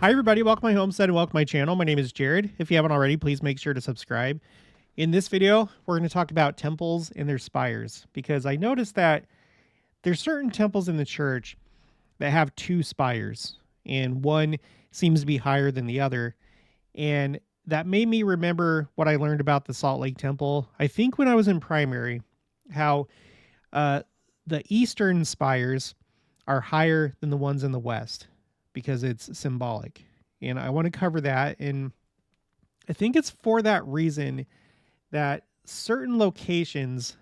Hi, everybody. Welcome to my homestead and welcome to my channel. My name is Jared. If you haven't already, please make sure to subscribe. In this video, we're going to talk about temples and their spires, because I noticed that there's certain temples in the church that have two spires, and one seems to be higher than the other. And that made me remember what I learned about the Salt Lake Temple, I think when I was in primary, how the eastern spires are higher than the ones in the west, because it's symbolic. And I want to cover that. And I think it's for that reason that certain locations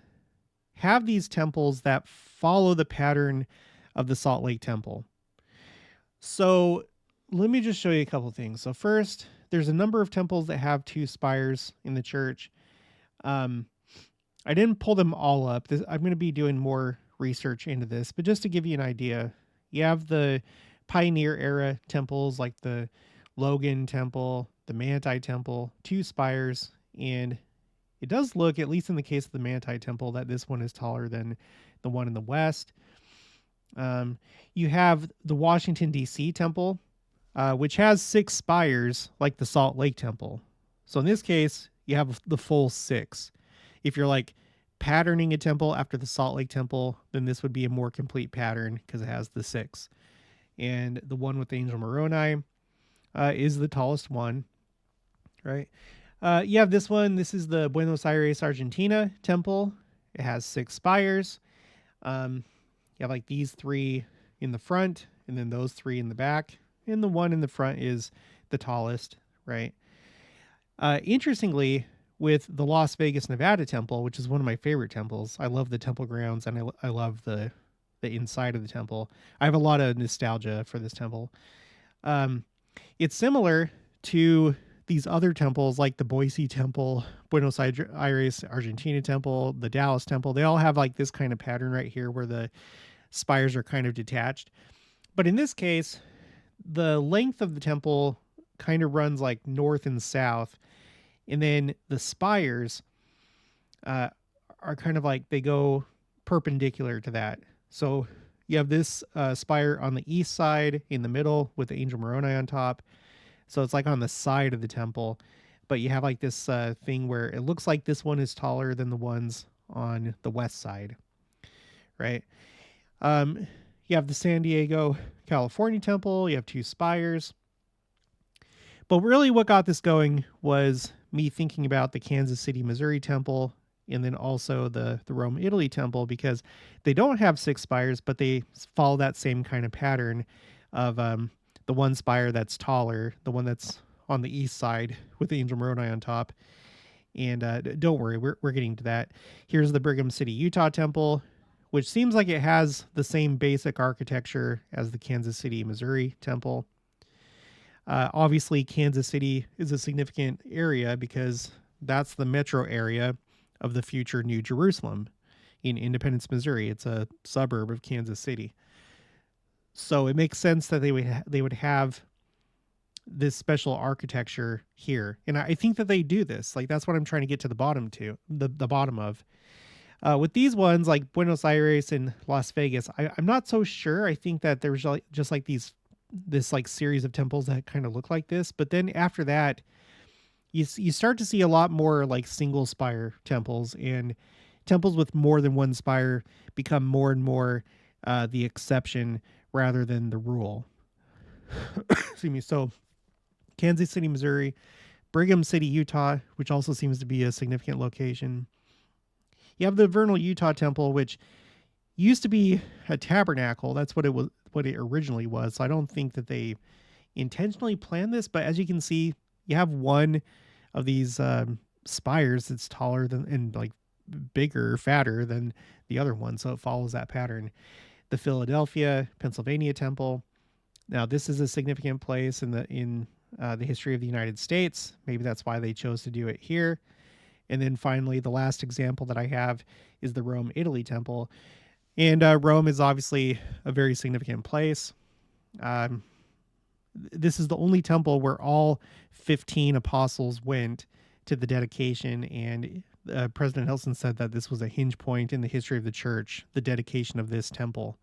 have these temples that follow the pattern of the Salt Lake Temple. So let me just show you a couple of things. So first, there's a number of temples that have two spires in the church. I didn't pull them all up. I'm going to be doing more research into this, but just to give you an idea, you have the Pioneer era temples like the Logan Temple, the Manti Temple, two spires, and it does look, at least in the case of the Manti Temple, that this one is taller than the one in the west. You have the Washington, D.C. Temple, which has 6 spires like the Salt Lake Temple. So in this case, you have the full 6. If you're like patterning a temple after the Salt Lake Temple, then this would be a more complete pattern because it has the 6. And the one with the Angel Moroni is the tallest one, right? You have this one. This is the Buenos Aires, Argentina Temple. It has 6 spires. You have like these 3 in the front, and then those 3 in the back. And the one in the front is the tallest, right? Interestingly, with the Las Vegas, Nevada Temple, which is one of my favorite temples, I love the temple grounds, and I love the inside of the temple. I have a lot of nostalgia for this temple. It's similar to these other temples like the Boise Temple, Buenos Aires, Argentina Temple, the Dallas Temple. They all have like this kind of pattern right here where the spires are kind of detached. But in this case, the length of the temple kind of runs like north and south. And then the spires are kind of like they go perpendicular to that. So you have this spire on the east side in the middle with the Angel Moroni on top. So it's like on the side of the temple. But you have like this thing where it looks like this one is taller than the ones on the west side, right? You have the San Diego, California temple. You have 2 spires. But really what got this going was me thinking about the Kansas City, Missouri temple, and then also the Rome, Italy temple, because they don't have 6 spires, but they follow that same kind of pattern of the one spire that's taller, the one that's on the east side with the Angel Moroni on top. And don't worry, we're getting to that. Here's the Brigham City, Utah temple, which seems like it has the same basic architecture as the Kansas City, Missouri temple. Obviously, Kansas City is a significant area because that's the metro area of the future New Jerusalem in Independence, Missouri. It's a suburb of Kansas City. So it makes sense that they would have this special architecture here. And I think that they do this. Like, that's what I'm trying to get to the bottom of. With these ones like Buenos Aires and Las Vegas, I'm not so sure. I think that there's just like this like series of temples that kind of look like this. But then after that, you start to see a lot more like single spire temples, and temples with more than one spire become more and more the exception rather than the rule. Excuse me. So Kansas City, Missouri, Brigham City, Utah, which also seems to be a significant location. You have the Vernal, Utah temple, which used to be a tabernacle. That's what it originally was. So I don't think that they intentionally planned this, but as you can see, you have one of these spires that's taller than and like bigger, fatter than the other one. So it follows that pattern. The Philadelphia, Pennsylvania temple. Now this is a significant place in the history of the United States. Maybe that's why they chose to do it here. And then finally, the last example that I have is the Rome, Italy temple. And Rome is obviously a very significant place. This is the only temple where all 15 apostles went to the dedication, and President Hilson said that this was a hinge point in the history of the church, the dedication of this temple.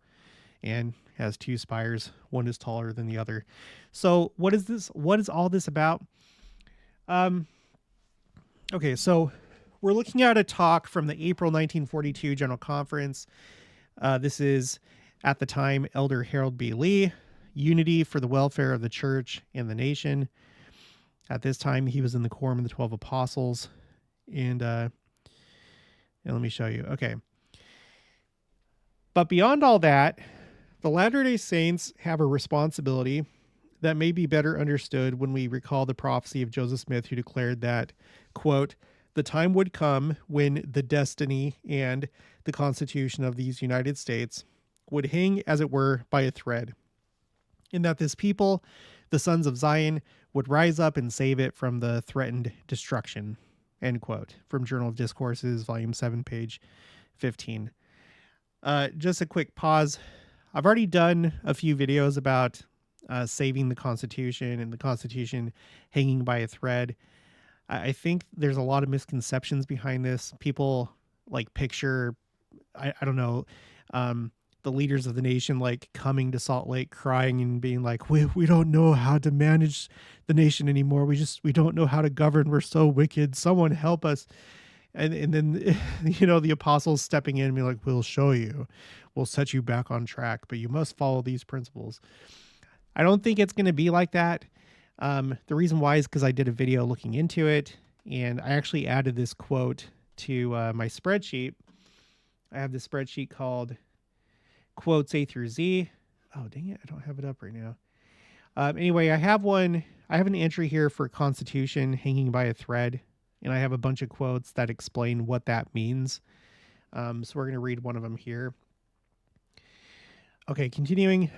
and has two spires. One is taller than the other. So what is this? What is all this about? Okay, so we're looking at a talk from the April 1942 General Conference. This is, at the time, Elder Harold B. Lee, Unity for the Welfare of the Church and the Nation. At this time, he was in the Quorum of the 12 Apostles. And let me show you. Okay. But beyond all that, the Latter-day Saints have a responsibility that may be better understood when we recall the prophecy of Joseph Smith, who declared that, quote, the time would come when the destiny and the Constitution of these United States would hang, as it were, by a thread, and that this people, the sons of Zion, would rise up and save it from the threatened destruction, end quote, from Journal of Discourses, Volume 7, page 15. Just a quick pause. I've already done a few videos about saving the Constitution and the Constitution hanging by a thread. I think there's a lot of misconceptions behind this. People like picture, I don't know, the leaders of the nation like coming to Salt Lake crying and being like, we don't know how to manage the nation anymore. We don't know how to govern. We're so wicked. Someone help us. And then, you know, the apostles stepping in and being like, we'll show you. We'll set you back on track, but you must follow these principles. I don't think it's going to be like that. The reason why is because I did a video looking into it, and I actually added this quote to my spreadsheet. I have this spreadsheet called Quotes A through Z. Oh, dang it. I don't have it up right now. Anyway, I have an entry here for Constitution hanging by a thread, and I have a bunch of quotes that explain what that means. So we're going to read one of them here. Okay, continuing.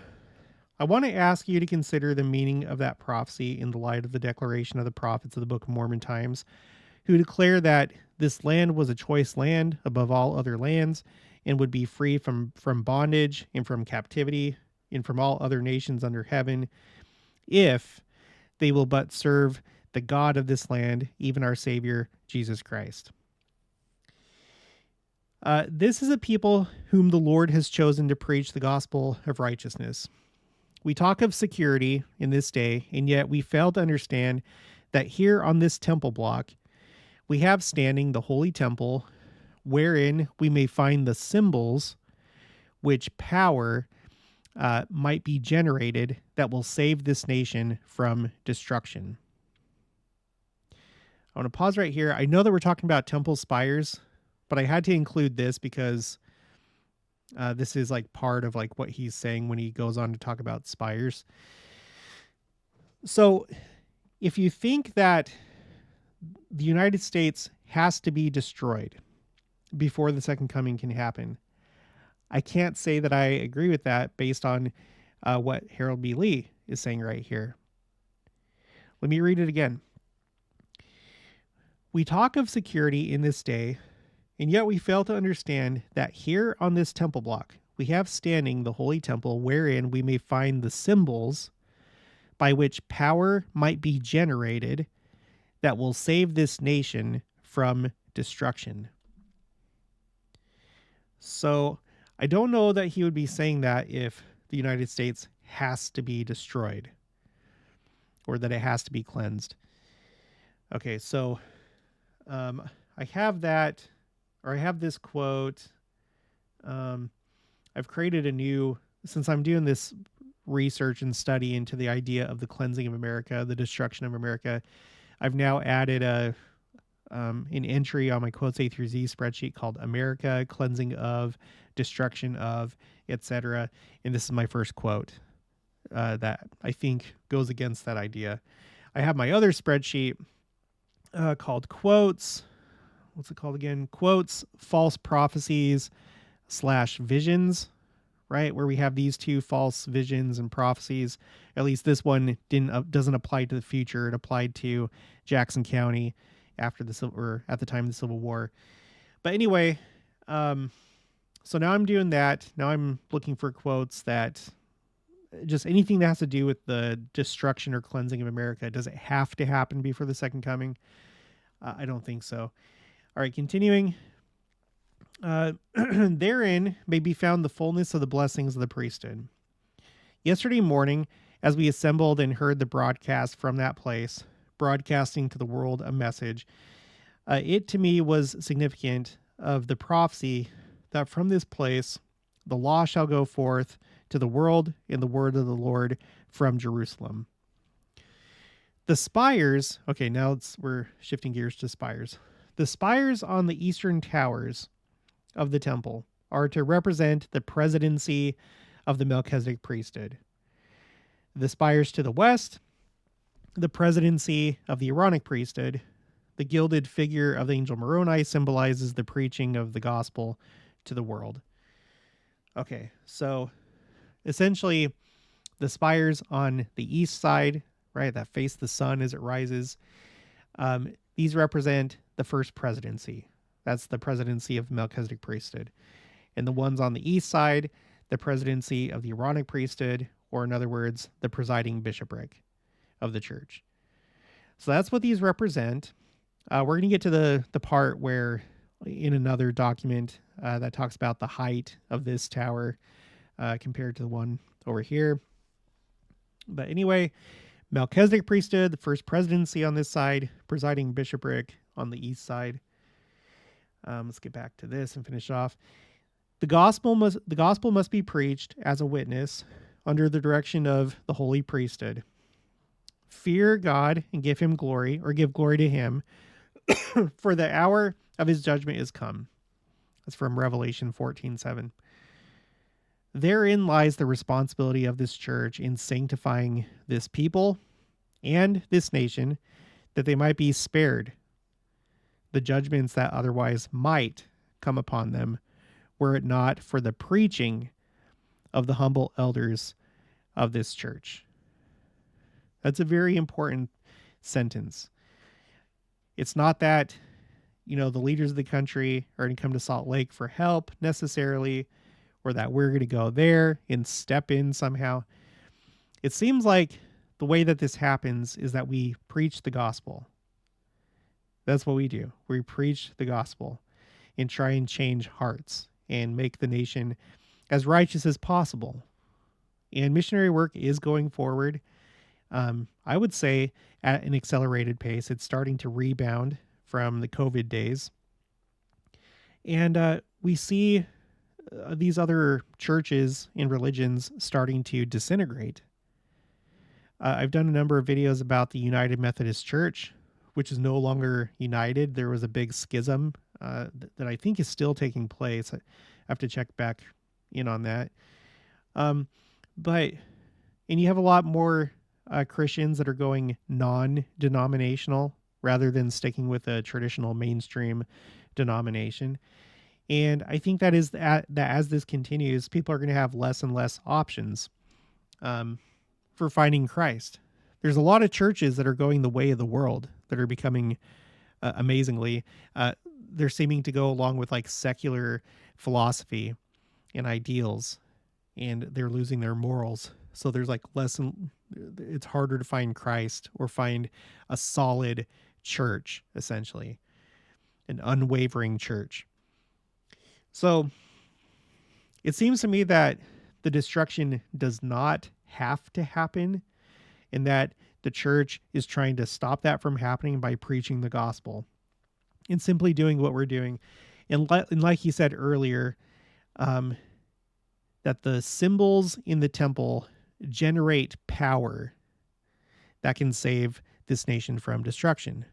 I want to ask you to consider the meaning of that prophecy in the light of the declaration of the prophets of the Book of Mormon times, who declare that this land was a choice land above all other lands and would be free from bondage and from captivity and from all other nations under heaven if they will but serve the God of this land, even our Savior, Jesus Christ. This is a people whom the Lord has chosen to preach the gospel of righteousness. We talk of security in this day, and yet we fail to understand that here on this temple block, we have standing the holy temple, wherein we may find the symbols which power might be generated that will save this nation from destruction. I want to pause right here. I know that we're talking about temple spires, but I had to include this because this is like part of like what he's saying when he goes on to talk about spires. So if you think that the United States has to be destroyed before the second coming can happen, I can't say that I agree with that based on what Harold B. Lee is saying right here. Let me read it again. We talk of security in this day, and yet we fail to understand that here on this temple block, we have standing the holy temple wherein we may find the symbols by which power might be generated that will save this nation from destruction. So I don't know that he would be saying that if the United States has to be destroyed or that it has to be cleansed. Okay, so I have that, or I have this quote. I've created a new, since I'm doing this research and study into the idea of the cleansing of America, the destruction of America, I've now added an entry on my quotes A through Z spreadsheet called America, Cleansing of, Destruction of, etc. And this is my first quote that I think goes against that idea. I have my other spreadsheet called Quotes. What's it called again? Quotes, False Prophecies / Visions, right? Where we have these two false visions and prophecies. At least this one doesn't apply to the future. It applied to Jackson County at the time of the Civil War. But anyway, so now I'm doing that. Now I'm looking for quotes that just anything that has to do with the destruction or cleansing of America. Does it have to happen before the second coming? I don't think so. All right, continuing. Therein may be found the fullness of the blessings of the priesthood. Yesterday morning, as we assembled and heard the broadcast from that place, broadcasting to the world a message, it to me was significant of the prophecy that from this place the law shall go forth to the world in the word of the Lord from Jerusalem. The spires, okay, now we're shifting gears to spires. The spires on the eastern towers of the temple are to represent the presidency of the Melchizedek priesthood. The spires to the west, the presidency of the Aaronic priesthood. The gilded figure of the angel Moroni symbolizes the preaching of the gospel to the world. Okay, so essentially the spires on the east side, right, that face the sun as it rises, these represent the first presidency. That's the presidency of the Melchizedek priesthood. And the ones on the east side, the presidency of the Aaronic priesthood, or in other words, the presiding bishopric of the church. So that's what these represent. We're going to get to the part where in another document that talks about the height of this tower compared to the one over here. But anyway, Melchizedek priesthood, the first presidency on this side, presiding bishopric on the east side. Let's get back to this and finish off. The gospel must be preached as a witness under the direction of the holy priesthood. Fear God and give him glory, or give glory to him, for the hour of his judgment is come. That's from Revelation 14:7. Therein lies the responsibility of this church in sanctifying this people and this nation, that they might be spared the judgments that otherwise might come upon them, were it not for the preaching of the humble elders of this church. That's a very important sentence. It's not that, the leaders of the country are going to come to Salt Lake for help necessarily, or that we're going to go there and step in somehow. It seems like the way that this happens is that we preach the gospel. That's what we do. We preach the gospel and try and change hearts and make the nation as righteous as possible. And missionary work is going forward. I would say at an accelerated pace. It's starting to rebound from the COVID days. And we see these other churches and religions starting to disintegrate. I've done a number of videos about the United Methodist Church, which is no longer united. There was a big schism that I think is still taking place. I have to check back in on that. And you have a lot more Christians that are going non-denominational rather than sticking with a traditional mainstream denomination. And I think that as this continues, people are going to have less and less options for finding Christ. There's a lot of churches that are going the way of the world that are becoming amazingly, they're seeming to go along with like secular philosophy and ideals, and they're losing their morals. So there's like it's harder to find Christ or find a solid church, essentially, an unwavering church. So it seems to me that the destruction does not have to happen, and that the church is trying to stop that from happening by preaching the gospel and simply doing what we're doing. And like he said earlier, that the symbols in the temple generate power that can save this nation from destruction.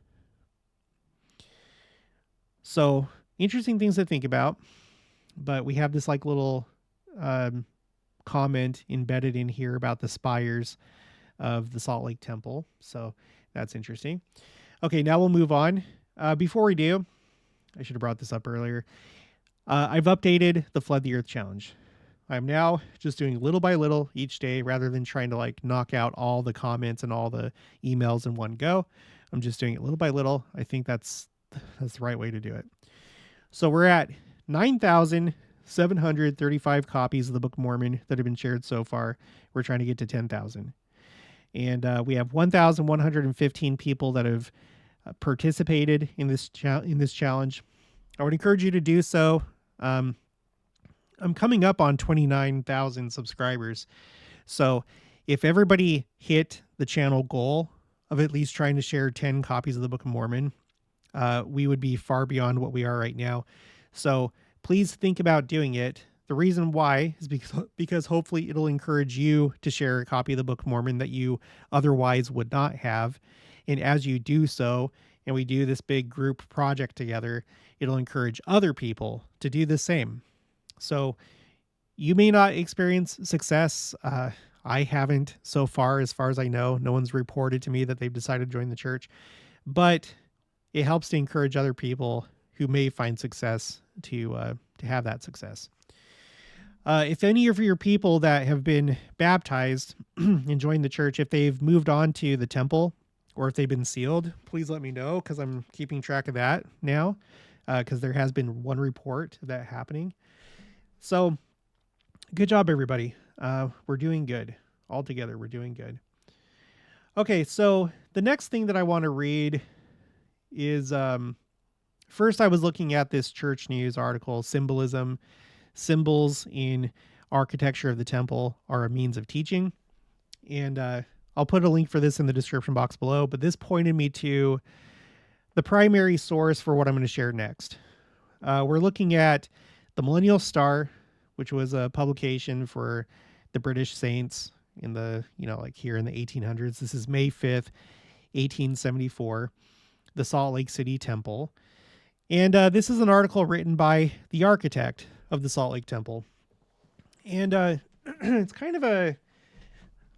So interesting things to think about, but we have this like little comment embedded in here about the spires of the Salt Lake Temple. So that's interesting. Okay, now we'll move on. Before we do, I should have brought this up earlier. I've updated the Flood the Earth Challenge. I'm now just doing little by little each day rather than trying to like knock out all the comments and all the emails in one go. I'm just doing it little by little. I think that's the right way to do it. So we're at 9,735 copies of the Book of Mormon that have been shared so far. We're trying to get to 10,000. And we have 1,115 people that have participated in this challenge. I would encourage you to do so. Um, I'm coming up on 29,000 subscribers. So if everybody hit the channel goal of at least trying to share 10 copies of the Book of Mormon, we would be far beyond what we are right now. So please think about doing it. The reason why is because hopefully it'll encourage you to share a copy of the Book of Mormon that you otherwise would not have. And as you do so, and we do this big group project together, it'll encourage other people to do the same. So you may not experience success. I haven't so far as I know. No one's reported to me that they've decided to join the church, but it helps to encourage other people who may find success to have that success. If any of your people that have been baptized and joined the church, if they've moved on to the temple or if they've been sealed, please let me know, because I'm keeping track of that now, because there has been one report of that happening. So good job, everybody. We're doing good. All together, we're doing good. Okay, so the next thing that I want to read is, first I was looking at this Church News article, Symbolism, Symbols in Architecture of the Temple are a Means of Teaching. And I'll put a link for this in the description box below, but this pointed me to the primary source for what I'm going to share next. We're looking at the Millennial Star, which was a publication for the British Saints in the, like here in the 1800s. This is May 5th, 1874, the Salt Lake City Temple. And this is an article written by the architect of the Salt Lake Temple. And it's kind of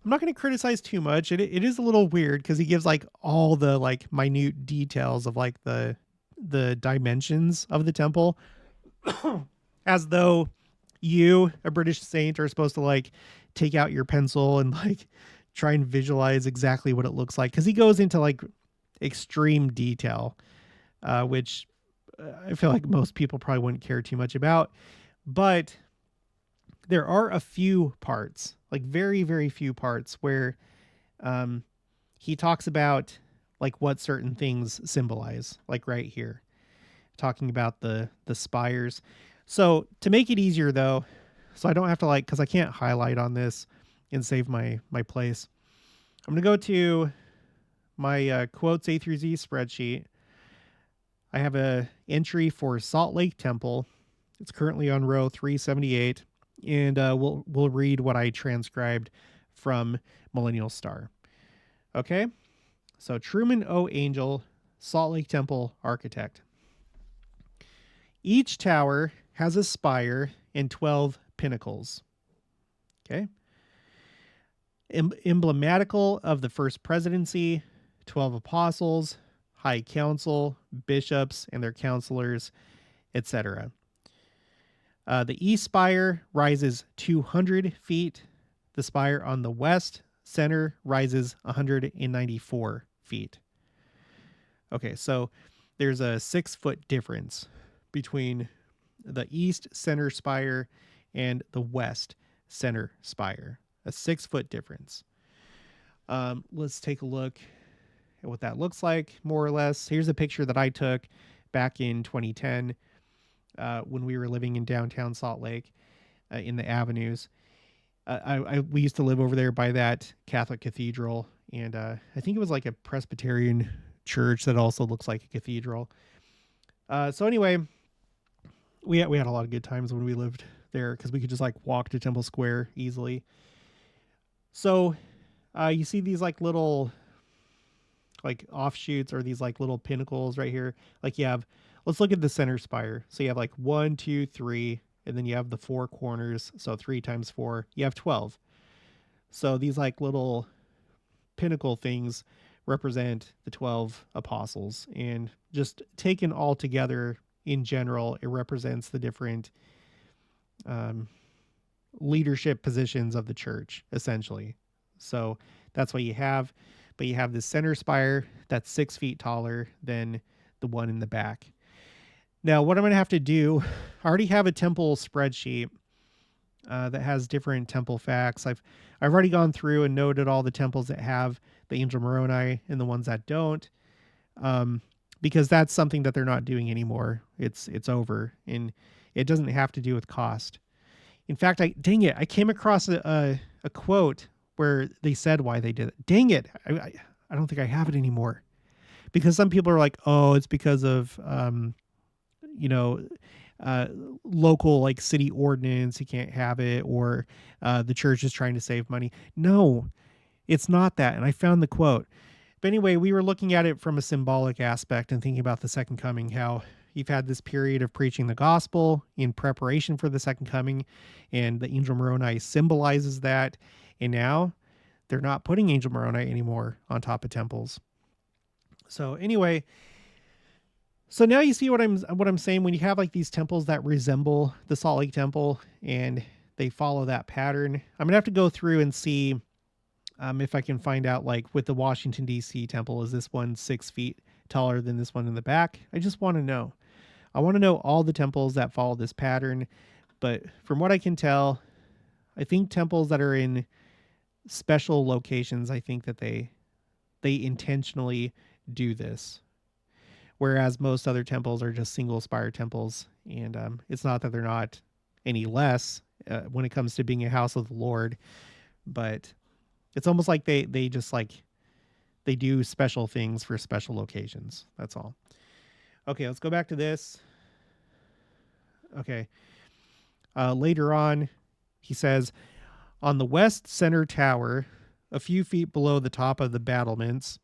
I'm not going to criticize too much. It is a little weird because he gives like all the like minute details of like the dimensions of the temple as though you, a British saint, are supposed to like take out your pencil and like try and visualize exactly what it looks like. Because he goes into like extreme detail, which I feel like most people probably wouldn't care too much about. But there are a few parts, like very, very few parts where he talks about like what certain things symbolize, like right here, talking about the spires. So to make it easier though, so I don't have to like, cause I can't highlight on this and save my place. I'm going to go to my quotes A through Z spreadsheet. I have a entry for Salt Lake Temple. It's currently on row 378. And we'll read what I transcribed from Millennial Star. Okay, so Truman O. Angel, Salt Lake Temple architect. Each tower has a spire and 12 pinnacles. Okay. Emblematical of the first presidency, 12 apostles, high council, bishops and their counselors, etc. The east spire rises 200 feet. The spire on the west center rises 194 feet. Okay, so there's a 6-foot difference between the east center spire and the west center spire. A 6-foot difference. Let's take a look at what that looks like, more or less. Here's a picture that I took back in 2010. When we were living in downtown Salt Lake, in the avenues. We used to live over there by that Catholic cathedral, and I think it was like a Presbyterian church that also looks like a cathedral. So anyway, we had a lot of good times when we lived there because we could just like walk to Temple Square easily. So you see these like little like offshoots or these like little pinnacles right here. Like you have, let's look at the center spire. So you have like 1, 2, 3, and then you have the 4 corners. So 3 times 4, you have 12. So these like little pinnacle things represent the 12 apostles, and just taken all together in general, it represents the different leadership positions of the church, essentially. So that's what you have. But you have this center spire that's 6 feet taller than the one in the back. Now, what I'm going to have to do, I already have a temple spreadsheet that has different temple facts. I've already gone through and noted all the temples that have the Angel Moroni and the ones that don't, because that's something that they're not doing anymore. It's over. And It doesn't have to do with cost. In fact, dang it, I came across a quote where they said why they did it. Dang it, I don't think I have it anymore, because some people are like, oh, it's because of you know, uh, local like city ordinance, you can't have it, or the church is trying to save money. No, it's not that. And I found the quote. But anyway, we were looking at it from a symbolic aspect and thinking about the second coming, how you've had this period of preaching the gospel in preparation for the second coming, and the angel Moroni symbolizes that. And now they're not putting angel Moroni anymore on top of temples. So anyway, so now you see what I'm saying. When you have like these temples that resemble the Salt Lake Temple and they follow that pattern, I'm gonna have to go through and see if I can find out, like with the Washington D.C. temple, is this one 6 feet taller than this one in the back? I just want to know. I want to know all the temples that follow this pattern. But from what I can tell, I think temples that are in special locations, I think that they intentionally do this. Whereas most other temples are just single spire temples. And it's not that they're not any less when it comes to being a house of the Lord, but it's almost like they just like they do special things for special locations. That's all. Okay, let's go back to this. Okay. Later on, he says, on the west center tower, a few feet below the top of the battlements,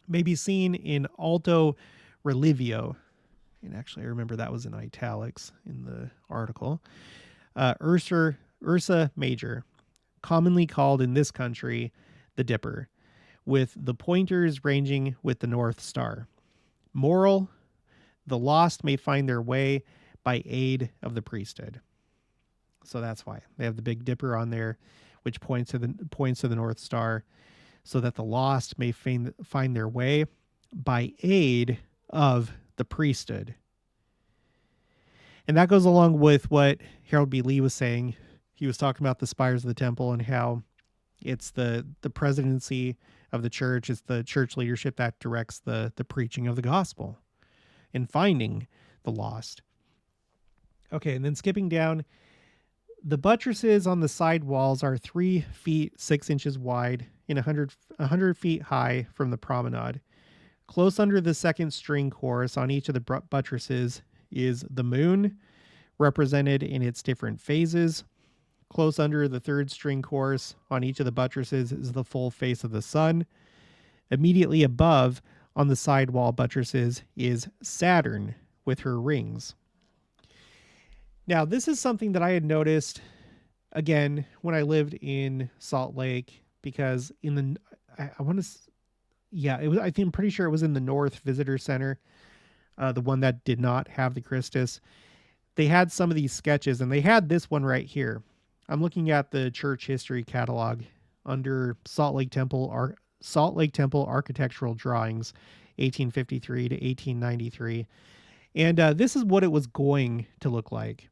may be seen in alto relivio. And actually, I remember that was in italics in the article. Ursa Major, commonly called in this country the Dipper, with the pointers ranging with the North Star. Moral, the lost may find their way by aid of the priesthood. So that's why they have the Big Dipper on there, which points to the North Star, so that the lost may find their way by aid of the priesthood. And that goes along with what Harold B. Lee was saying. He was talking about the spires of the temple and how it's the presidency of the church. It's the church leadership that directs the preaching of the gospel and finding the lost. Okay, and then skipping down, the buttresses on the side walls are 3 feet 6 inches wide and 100 feet high from the promenade. Close under the second string chorus on each of the buttresses is the moon, represented in its different phases. Close under the third string chorus on each of the buttresses is the full face of the sun. Immediately above on the side wall buttresses is Saturn with her rings. Now, this is something that I had noticed, again, when I lived in Salt Lake, because in the, I want to, yeah, it was, I think, I'm pretty sure it was in the North Visitor Center, the one that did not have the Christus. They had some of these sketches, and they had this one right here. I'm looking at the church history catalog under Salt Lake Temple architectural drawings, 1853 to 1893. And this is what it was going to look like,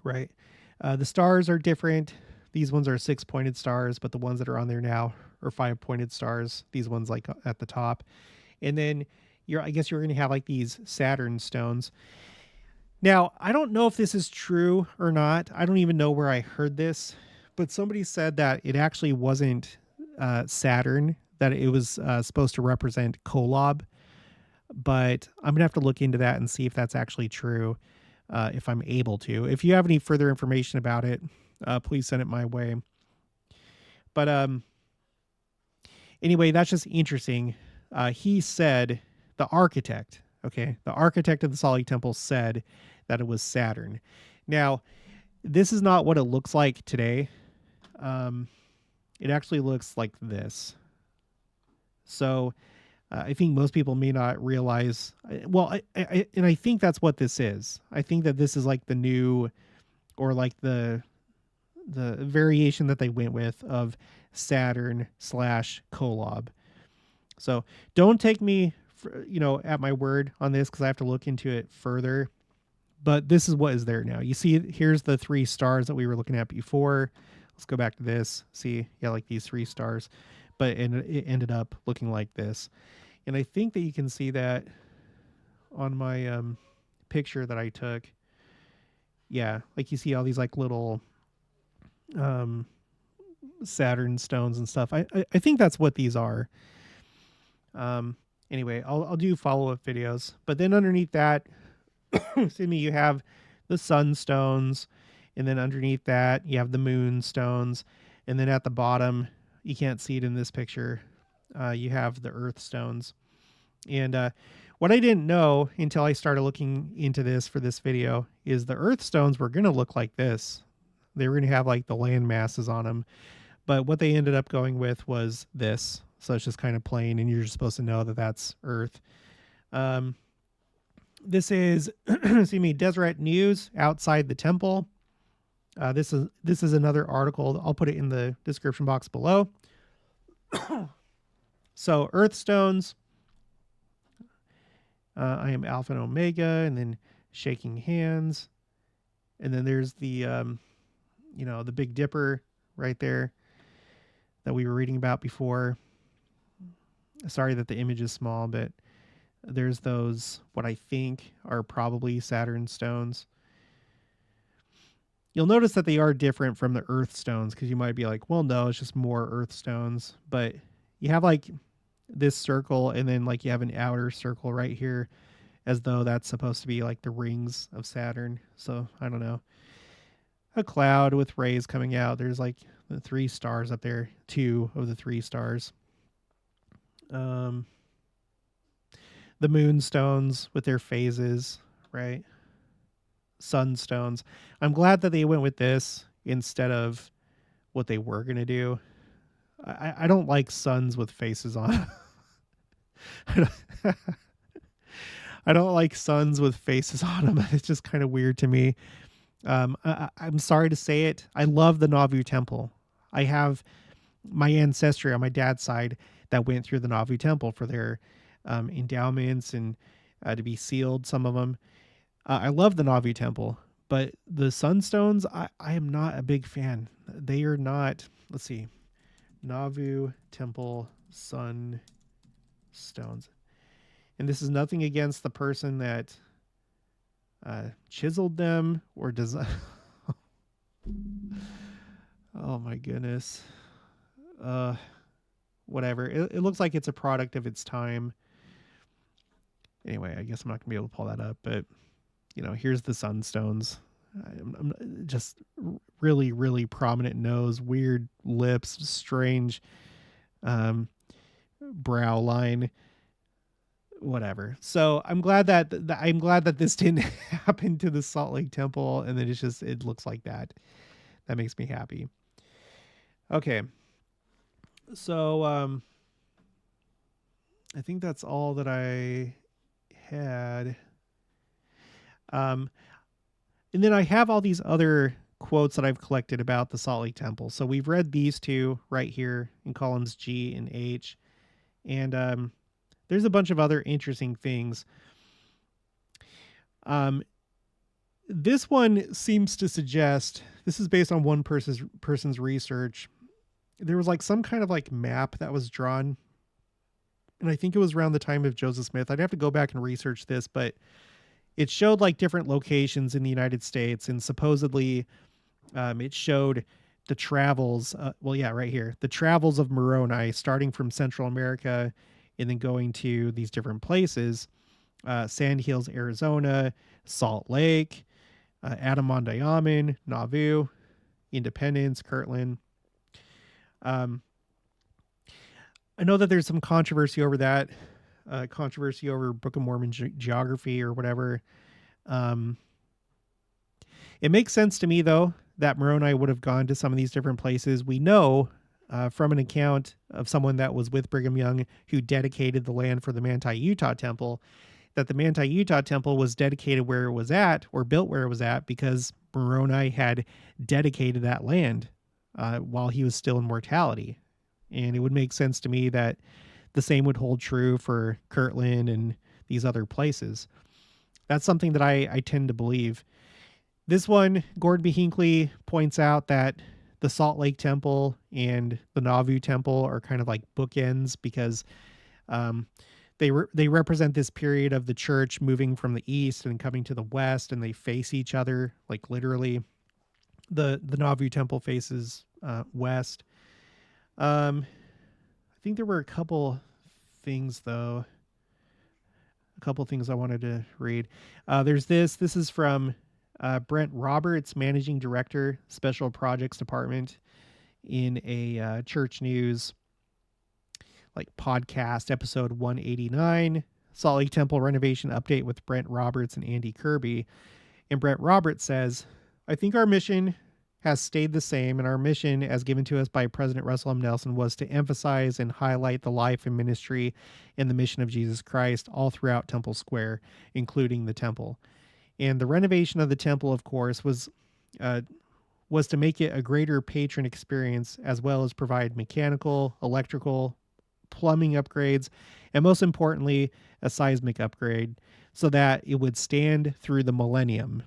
right? The stars are different. These ones are 6-pointed stars, but the ones that are on there now are 5-pointed stars. These ones like at the top. And then I guess you're going to have like these Saturn stones. Now, I don't know if this is true or not. I don't even know where I heard this, but somebody said that it actually wasn't Saturn, that it was supposed to represent Kolob. But I'm going to have to look into that and see if that's actually true, if I'm able to. If you have any further information about it, please send it my way. But anyway, that's just interesting. He said, the architect of the Salt Lake Temple said that it was Saturn. Now, this is not what it looks like today. It actually looks like this. So I think most people may not realize, well, I think that's what this is. I think that this is like the new, or like the variation that they went with of Saturn / Kolob. So don't take me at my word on this, because I have to look into it further. But this is what is there now. You see, here's the 3 stars that we were looking at before. Let's go back to this. See, yeah, like these 3 stars. But it ended up looking like this. And I think that you can see that on my picture that I took. Yeah, like you see all these like little um, Saturn stones and stuff. I think that's what these are. Um, anyway, I'll do follow up videos. But then underneath that, excuse me, you have the sunstones, and then underneath that you have the moonstones, and then at the bottom, you can't see it in this picture, you have the earth stones. And what I didn't know until I started looking into this for this video is the earth stones were going to look like this. They were going to have like the land masses on them. But what they ended up going with was this. So it's just kind of plain, and you're just supposed to know that that's earth. This is, excuse me, Deseret News outside the temple. This is another article. I'll put it in the description box below. So earth stones. I am Alpha and Omega, and then shaking hands, and then there's the the Big Dipper right there that we were reading about before. Sorry that the image is small, but there's those, what I think are probably Saturn stones. You'll notice that they are different from the earth stones, because you might be like, well, no, it's just more earth stones. But you have like this circle, and then like you have an outer circle right here, as though that's supposed to be like the rings of Saturn. So I don't know. A cloud with rays coming out. There's like the 3 stars up there, 2 of the 3 stars. The moonstones with their phases, right? Sunstones. I'm glad that they went with this instead of what they were going to do. I don't like suns with faces on. I don't like suns with faces on them. It's just kind of weird to me. I'm sorry to say it. I love the Nauvoo Temple. I have my ancestry on my dad's side that went through the Nauvoo Temple for their endowments and to be sealed, some of them. I love the Nauvoo Temple, but the sunstones, I am not a big fan. They are not, let's see, Nauvoo Temple sunstones. And this is nothing against the person that chiseled them or designed. Oh my goodness. Whatever. It looks like it's a product of its time. Anyway, I guess I'm not gonna be able to pull that up, but here's the sunstones. I'm just really, really prominent nose, weird lips, strange brow line, whatever. So I'm glad that this didn't happen to the Salt Lake Temple, and then it looks like that. That makes me happy. Okay. So I think that's all that I had. And then I have all these other quotes that I've collected about the Salt Lake Temple. So we've read these 2 right here in columns G and H. And there's a bunch of other interesting things. This one seems to suggest, this is based on one person's research. There was like some kind of like map that was drawn, and I think it was around the time of Joseph Smith. I'd have to go back and research this, but it showed like different locations in the United States, and supposedly it showed the travels. Right here, the travels of Moroni, starting from Central America and then going to these different places: Sand Hills, Arizona, Salt Lake, Adirondack, Nauvoo, Independence, Kirtland. I know that there's some controversy over that, controversy over Book of Mormon geography or whatever. It makes sense to me, though, that Moroni would have gone to some of these different places. We know from an account of someone that was with Brigham Young who dedicated the land for the Manti, Utah temple, that the Manti, Utah temple was dedicated where it was at, or built where it was at, because Moroni had dedicated that land while he was still in mortality. And it would make sense to me that the same would hold true for Kirtland and these other places. That's something that I tend to believe. This one, Gordon B. Hinckley points out that the Salt Lake Temple and the Nauvoo Temple are kind of like bookends, because They represent this period of the church moving from the east and coming to the west, and they face each other, like literally. The Nauvoo temple faces west. I think there were a couple things though. A couple things I wanted to read. There's this. This is from Brent Roberts, Managing Director, Special Projects Department, in a church news like podcast, episode 189, Salt Lake Temple renovation update with Brent Roberts and Andy Kirby. And Brent Roberts says, I think our mission has stayed the same, and our mission, as given to us by President Russell M. Nelson, was to emphasize and highlight the life and ministry and the mission of Jesus Christ all throughout Temple Square, including the temple. And the renovation of the temple, of course, was to make it a greater patron experience, as well as provide mechanical, electrical, plumbing upgrades, and most importantly, a seismic upgrade so that it would stand through the millennium,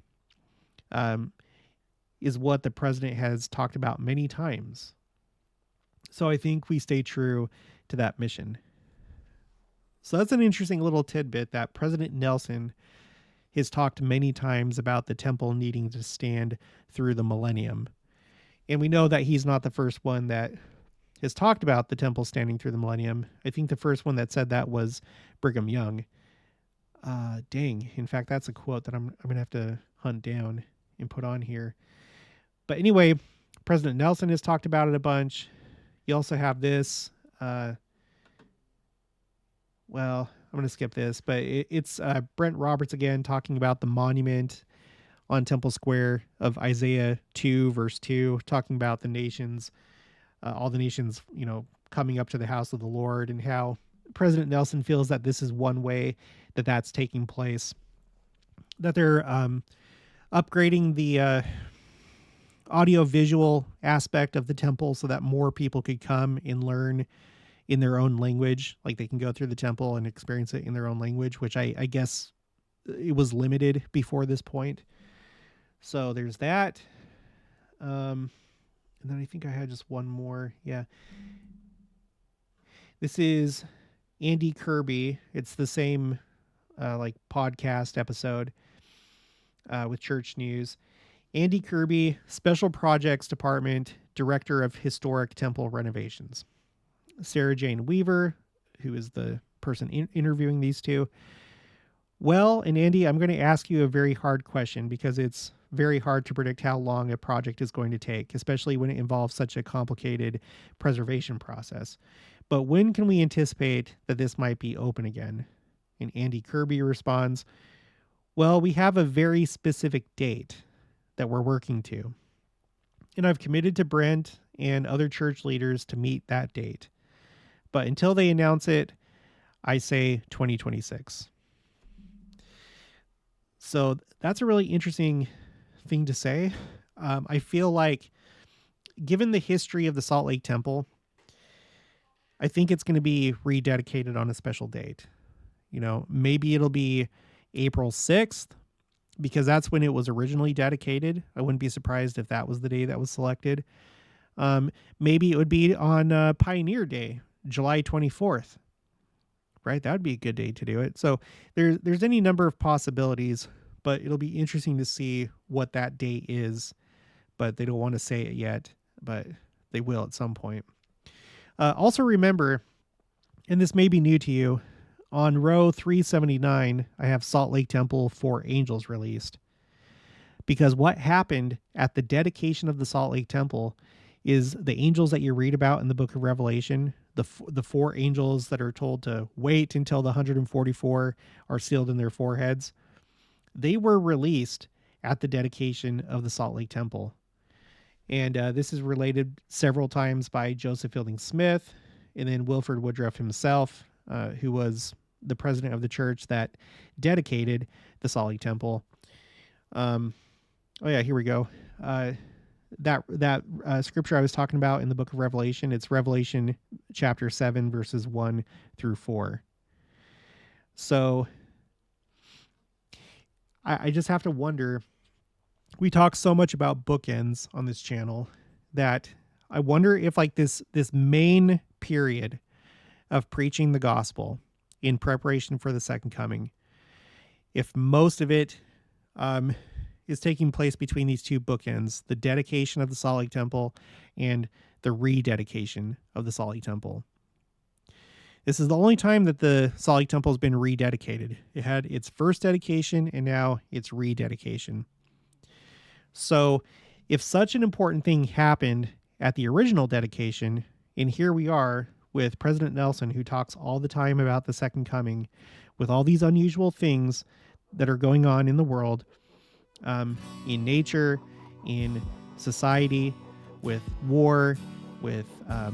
is what the president has talked about many times. So I think we stay true to that mission. So that's an interesting little tidbit that President Nelson has talked many times about the temple needing to stand through the millennium. And we know that he's not the first one that has talked about the temple standing through the millennium. I think the first one that said that was Brigham Young. Dang. In fact, that's a quote that I'm going to have to hunt down and put on here. But anyway, President Nelson has talked about it a bunch. You also have this. Well, I'm going to skip this, but it's Brent Roberts again talking about the monument on Temple Square of Isaiah 2, verse 2, talking about the nations, all the nations, coming up to the house of the Lord, and how President Nelson feels that this is one way that that's taking place, that they're upgrading the audio-visual aspect of the temple so that more people could come and learn in their own language. Like they can go through the temple and experience it in their own language, which I guess it was limited before this point. So there's that. And then I think I had just one more. Yeah. This is Andy Kirby. It's the same podcast episode with Church News. Andy Kirby, Special Projects Department, Director of Historic Temple Renovations. Sarah Jane Weaver, who is the person interviewing these two. Well, and Andy, I'm going to ask you a very hard question because it's very hard to predict how long a project is going to take, especially when it involves such a complicated preservation process. But when can we anticipate that this might be open again? And Andy Kirby responds, well, we have a very specific date that we're working to. And I've committed to Brent and other church leaders to meet that date. But until they announce it, I say 2026. So that's a really interesting thing to say. I feel like, given the history of the Salt Lake Temple, I think it's going to be rededicated on a special date. Maybe it'll be April 6th, because that's when it was originally dedicated. I wouldn't be surprised if that was the day that was selected. Maybe it would be on Pioneer Day, July 24th, right? That would be a good day to do it. So there's any number of possibilities, but it'll be interesting to see what that date is, but they don't want to say it yet, but they will at some point. Also remember, and this may be new to you, on row 379, I have Salt Lake Temple 4 Angels released. Because what happened at the dedication of the Salt Lake Temple is the angels that you read about in the book of Revelation, the 4 angels that are told to wait until the 144 are sealed in their foreheads, they were released at the dedication of the Salt Lake Temple. And this is related several times by Joseph Fielding Smith and then Wilford Woodruff himself, who was the president of the church that dedicated the Salt Lake Temple. Here we go. That scripture I was talking about in the book of Revelation, it's Revelation chapter 7, verses 1 through 4. So I just have to wonder, we talk so much about bookends on this channel that I wonder if this main period of preaching the gospel in preparation for the second coming. If most of it is taking place between these two bookends, the dedication of the Salt Lake Temple and the rededication of the Salt Lake Temple. This is the only time that the Salt Lake Temple has been rededicated. It had its first dedication and now its rededication. So if such an important thing happened at the original dedication, and here we are with President Nelson, who talks all the time about the second coming, with all these unusual things that are going on in the world, in nature, in society, with war, with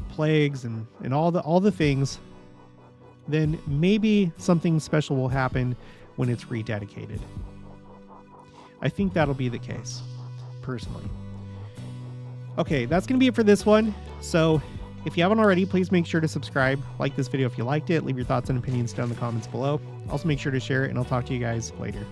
plagues, and all the things, then maybe something special will happen when it's rededicated. I think that'll be the case, personally. Okay, that's going to be it for this one. So if you haven't already, please make sure to subscribe, like this video if you liked it, leave your thoughts and opinions down in the comments below. Also make sure to share it, and I'll talk to you guys later.